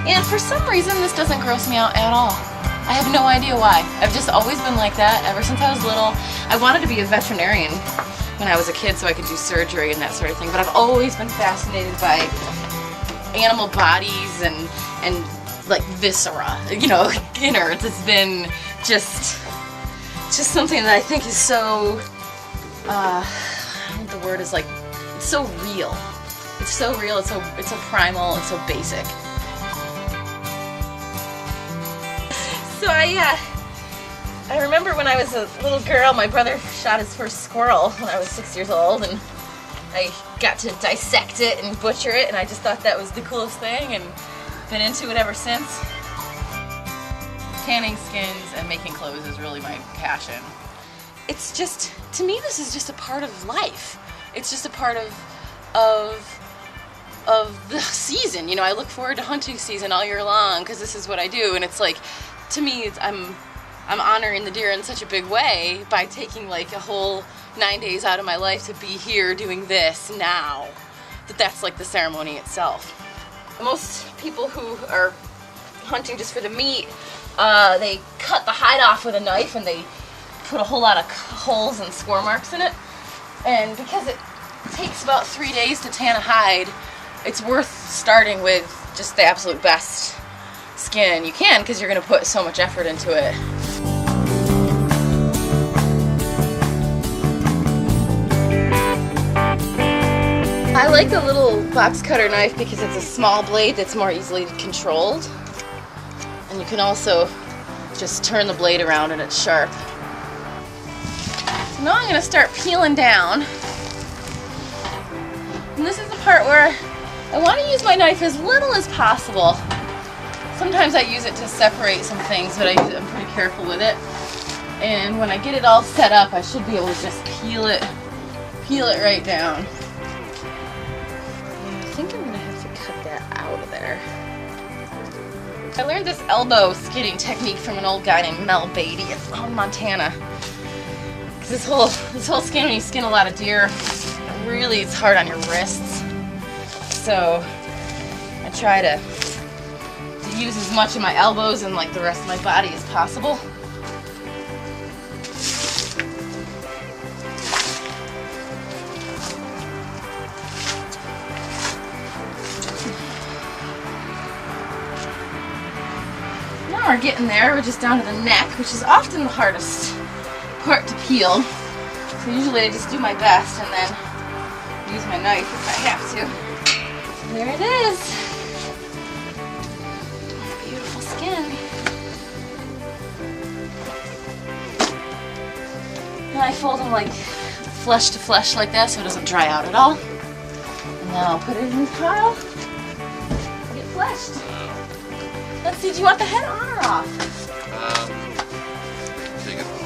And for some reason, this doesn't gross me out at all. I have no idea why. I've just always been like that ever since I was little. I wanted to be a veterinarian when I was a kid so I could do surgery and that sort of thing, but I've always been fascinated by animal bodies and like viscera, you know, innards. It's been just something that I think is so, I think the word is like, it's so real. It's so real, it's so primal, it's so basic. So I remember when I was a little girl, my brother shot his first squirrel when I was 6 years old, and I got to dissect it and butcher it, and I just thought that was the coolest thing, and been into it ever since. Tanning skins and making clothes is really my passion. It's just, to me, this is just a part of life. It's just a part of the season. You know, I look forward to hunting season all year long because this is what I do, and it's like, to me, I'm honoring the deer in such a big way by taking like a whole 9 days out of my life to be here doing this now. That's like the ceremony itself. Most people who are hunting just for the meat, they cut the hide off with a knife and they put a whole lot of holes and score marks in it. And because it takes about 3 days to tan a hide, it's worth starting with just the absolute best skin you can, because you're going to put so much effort into it. I like the little box cutter knife because it's a small blade that's more easily controlled, and you can also just turn the blade around and it's sharp. So now I'm going to start peeling down, and this is the part where I want to use my knife as little as possible. Sometimes I use it to separate some things, but I'm pretty careful with it. And when I get it all set up, I should be able to just peel it right down. And I think I'm gonna have to cut that out of there. I learned this elbow skidding technique from an old guy named Mel Beatty in Montana. Because this whole skin, when you skin a lot of deer, really it's hard on your wrists. So I try to use as much of my elbows and like the rest of my body as possible. Now we're getting there. We're just down to the neck, which is often the hardest part to peel. So usually I just do my best and then use my knife if I have to. There it is. And I fold them like flesh to flesh like that so it doesn't dry out at all. And then I'll put it in the pile and get fleshed. Let's see, do you want the head on or off? Take it off.